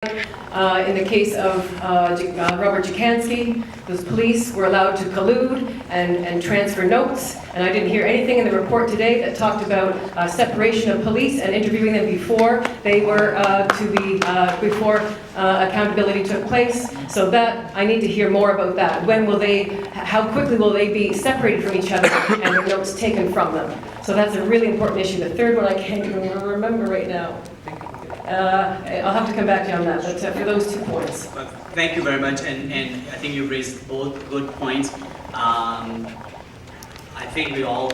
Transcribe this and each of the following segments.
In the case of Robert Jukansky, those police were allowed to collude and transfer notes, and I didn't hear anything in the report today that talked about separation of police and interviewing them before they were before accountability took place. So that, I need to hear more about that. When will they, how quickly will they be separated from each other and their notes taken from them? So that's a really important issue. The third one I can't even remember right now. I'll have to come back to you on that, but for those 2 points. Thank you very much, and I think you've raised both good points. I think we all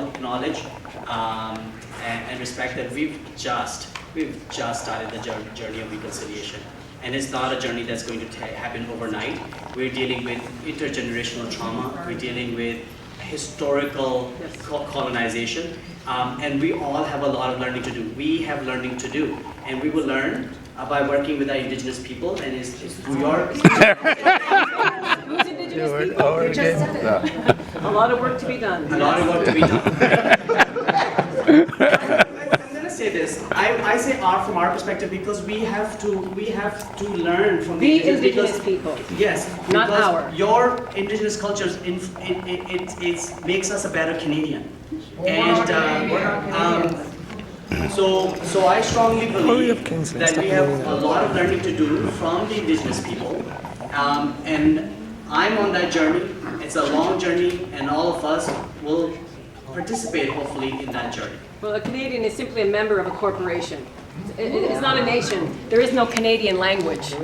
acknowledge and respect that we've just started the journey of reconciliation, and it's not a journey that's going to happen overnight. We're dealing with intergenerational trauma. We're dealing with historical colonization, and we all have a lot of learning to do. We have learning to do, and we will learn by working with our Indigenous people, and it's through your... Who's Indigenous people? You just said it. A lot of work to be done. A lot of work to be done. I'm going to say this. I say from our perspective because we have to learn from the Indigenous people. Yes, not our. Your Indigenous cultures it makes us a better Canadian. So I strongly believe that we have a lot of learning to do from the Indigenous people, and I'm on that journey. It's a long journey, and all of us will participate, hopefully, in that journey. Well, a Canadian is simply a member of a corporation. It's not a nation. There is no Canadian language,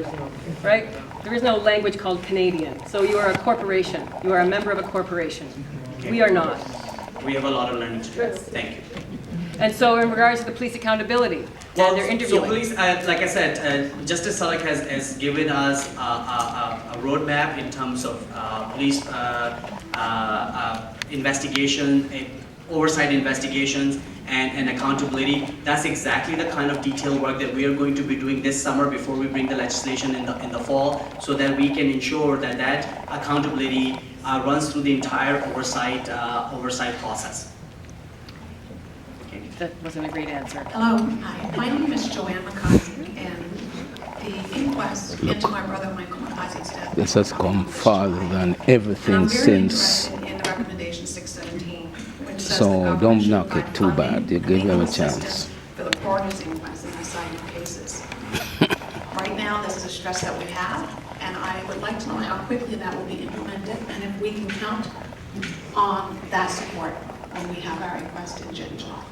right? There is no language called Canadian. So you are a corporation. You are a member of a corporation. Okay. We are not. We have a lot of learning to do. Thank you. And so in regards to the police accountability and their interviewing. So police, like I said, Justice Tulloch has given us a roadmap in terms of police investigation, oversight investigations, and accountability. That's exactly the kind of detailed work that we are going to be doing this summer before we bring the legislation in the fall, so that we can ensure that accountability runs through the entire oversight process. That wasn't a great answer. Hello, hi. My name is Joanne McCarthy, and the inquest into my brother Michael McCarthy's death. This has come farther than everything since. I'm very interested in the recommendation 617, which says So don't knock it too bad. You give them a chance. For the coroner's inquest in assigned cases. Right now, this is a stress that we have, and I would like to know how quickly that will be implemented, and if we can count on that support when we have our inquest in July.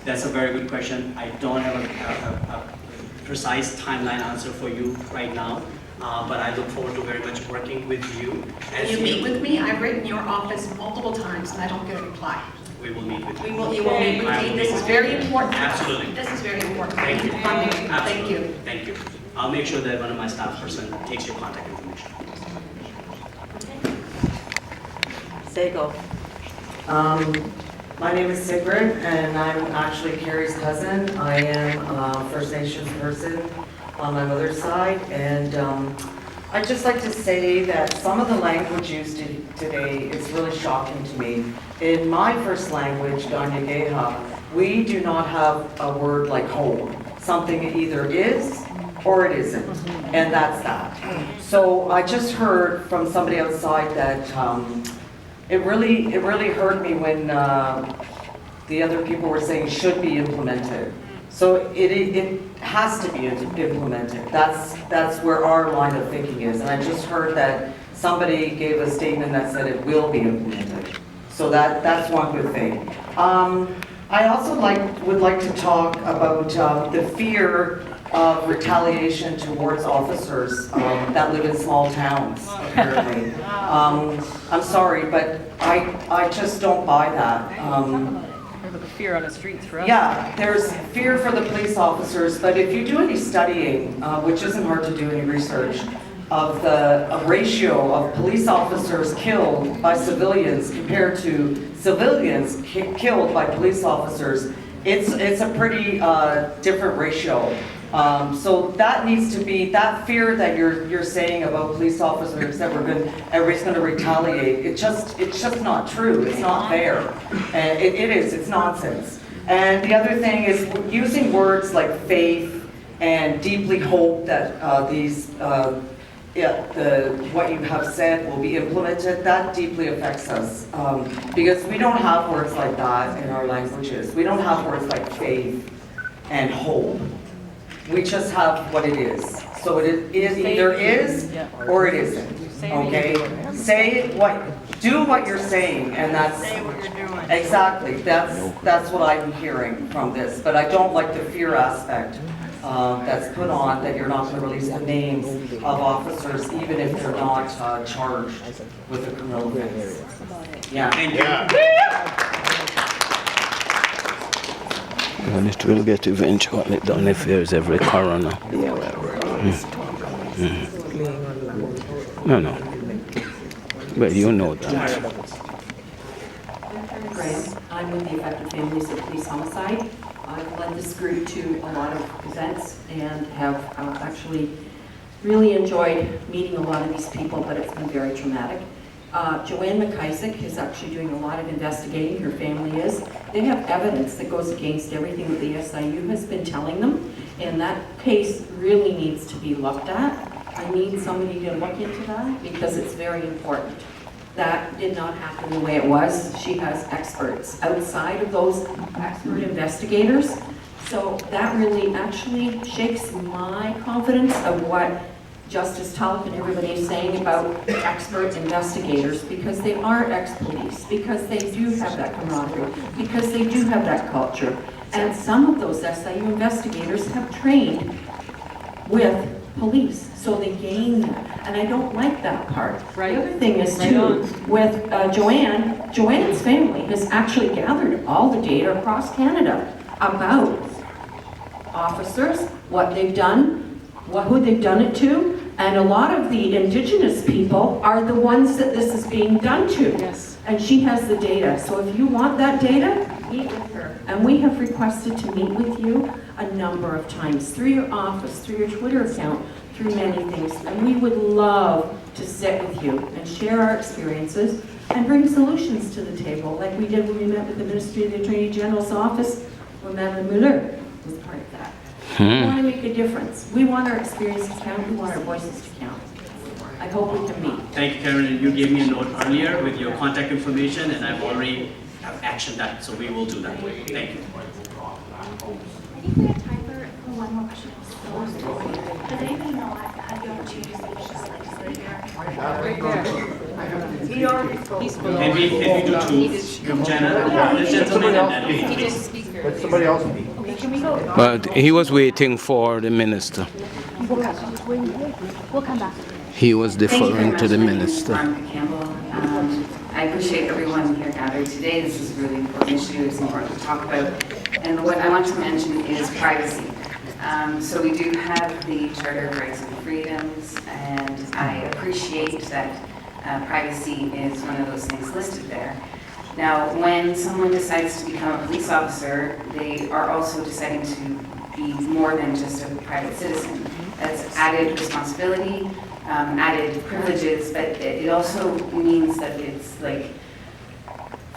That's a very good question. I don't have a precise timeline answer for you right now, but I look forward to very much working with you. As you meet with me, I've written your office multiple times and I don't get a reply. We will meet with you. You will meet with me. This is very important. Absolutely. This is very important. Thank you. Funding. Absolutely. Thank you. Thank you. I'll make sure that one of my staff person takes your contact information. Segal. My name is Sigrid, and I'm actually Carrie's cousin. I am a First Nations person on my mother's side, and I'd just like to say that some of the language used today is really shocking to me. In my first language, Ganyageha, we do not have a word like home. Something either is or it isn't, and that's that. So I just heard from somebody outside that it really hurt me when the other people were saying should be implemented. So it has to be implemented. That's where our line of thinking is. And I just heard that somebody gave a statement that said it will be implemented. So that's one good thing. I also would like to talk about the fear of retaliation towards officers that live in small towns, apparently. I'm sorry, but I just don't buy that. The fear on the streets for us. Yeah, there's fear for the police officers, but if you do any studying, which isn't hard to do any research, of the ratio of police officers killed by civilians compared to civilians killed by police officers, it's a pretty different ratio. So that needs to be, that fear that you're saying about police officers that everybody's going to retaliate, it's just not true. It's not fair. It's nonsense. And the other thing is using words like faith and deeply hope that what you have said will be implemented. That deeply affects us because we don't have words like that in our languages. We don't have words like faith and hope. We just have what it is. So it is either is or it isn't. Okay? Do what you're saying, and that's exactly that's what I'm hearing from this. But I don't like the fear aspect that's put on, that you're not going to release the names of officers, even if they're not charged with a criminal offense. Yeah. Thank you. And it will get eventually done if there's every coroner. No. Well, you know that. Graham. I'm with the Affected Families of Police Homicide. I've led this group to a lot of events and have actually really enjoyed meeting a lot of these people, but it's been very traumatic. Joanne McIsaac is actually doing a lot of investigating, her family is. They have evidence that goes against everything that the SIU has been telling them, and that case really needs to be looked at. I need somebody to look into that because it's very important. That did not happen the way it was. She has experts outside of those expert investigators. So that really actually shakes my confidence of what Justice Tulloch and everybody is saying about expert investigators, because they are ex-police, because they do have that camaraderie, because they do have that culture. And some of those SIU investigators have trained with police, so they gain that. And I don't like that part. Right. The other thing is too, with Joanne's family has actually gathered all the data across Canada about officers, what they've done, who they've done it to, and a lot of the Indigenous people are the ones that this is being done to. Yes. And she has the data. So if you want that data, meet with her. And we have requested to meet with you a number of times, through your office, through your Twitter account, through many things. And we would love to sit with you and share our experiences and bring solutions to the table, like we did when we met with the Ministry of the Attorney General's office, when Madeleine Muller was part of that. We want to make a difference. We want our experiences to count. We want our voices to count. I hope we can meet. Thank you, Karen. You gave me a note earlier with your contact information, and I've already have actioned that, so we will do that. Thank you. I think we have time for one more question. Does anybody know have the opportunity to speak to the legislator? Can we do two? Jenna, this gentleman, and then please. Let somebody else speak. Okay, can we go? But he was waiting for the minister. We'll come back. He was deferring to the Thank you very much. minister. My name is Campbell. I appreciate everyone here gathered today. This is a really important issue. It's important to talk about. And what I want to mention is privacy. So we do have the Charter of Rights and Freedoms, and I appreciate that privacy is one of those things listed there. Now, when someone decides to become a police officer, they are also deciding to be more than just a private citizen. That's added responsibility, added privileges, but it also means that it's like,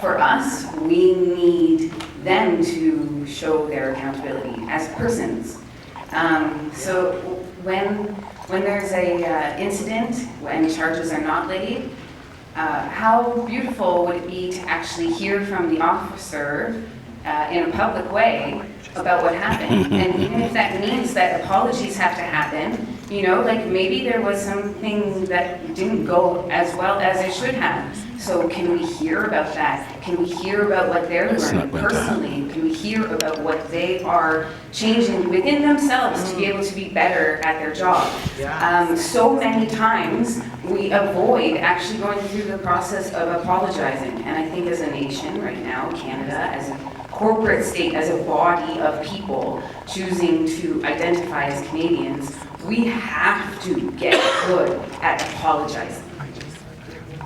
for us, we need them to show their accountability as persons. So when there's a incident, when charges are not laid, how beautiful would it be to actually hear from the officer in a public way about what happened? And even if that means that apologies have to happen, you know, like maybe there was something that didn't go as well as it should have. So can we hear about that? Can we hear about what they're learning personally? Can we hear about what they are changing within themselves to be able to be better at their job? So many times we avoid actually going through the process of apologizing. And I think as a nation right now, Canada, as a corporate state, as a body of people choosing to identify as Canadians, we have to get good at apologizing.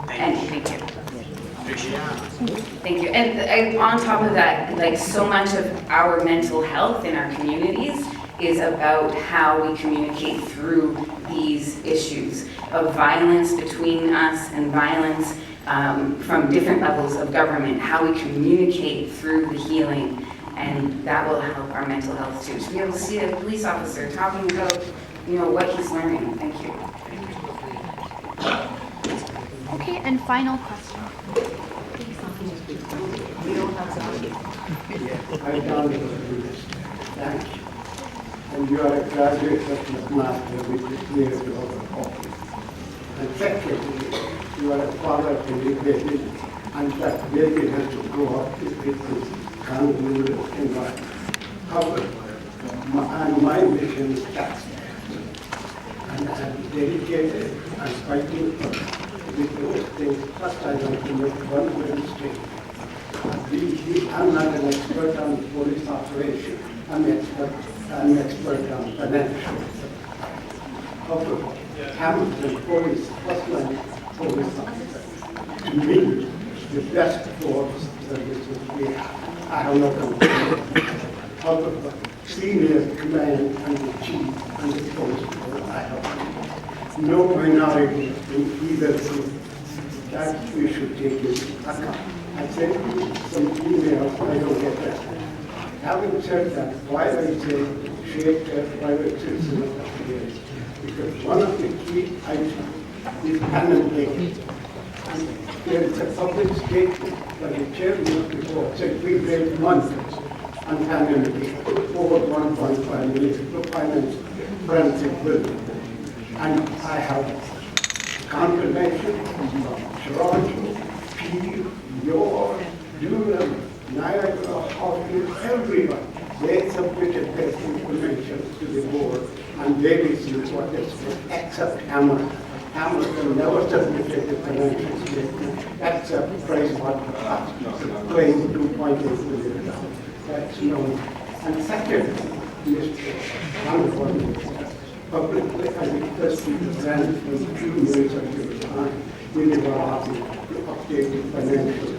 And thank you. Thank you. And on top of that, like so much of our mental health in our communities is about how we communicate through these issues of violence between us and violence from different levels of government, how we communicate through the healing. and that will help our mental health too. To be able to see a police officer talking about, what he's learning. Thank you. Okay, and final question. I down thanks. And you are a graduate of McMaster with years of office. And secondly, you are a father to the baby, and that baby has to grow up with this convoluted environment. However, my mission is tax. And I am dedicated and fighting with those things. First, I want to make one little statement. I'm not an expert on police operation. I'm an expert on financial. However, Hamilton Police, first line police officer, to me, the best force services we have. I have no complaint. However, senior command and the chief and the post, I have no minority in either group. That we should take into account. I sent you some emails, I don't get that. Having said that, why I say shape that private citizen affairs? Because one of the key items is anonymity. And there is a public statement by the chairman of the board said we raised money on anonymity over 1.5 million to finance forensic building. And I have confirmation from Toronto, Peel, York, Durham, Niagara, Hockey, everyone. They submitted their information to the board and they received what they said, except Hamilton. Hamilton never submitted the financial statement, except Pricewaterhouse, claimed $2.8 million. That's known. And second, Mr. Honourable, publicly, I request you to grant me 2 minutes of your time. We will have to update the financial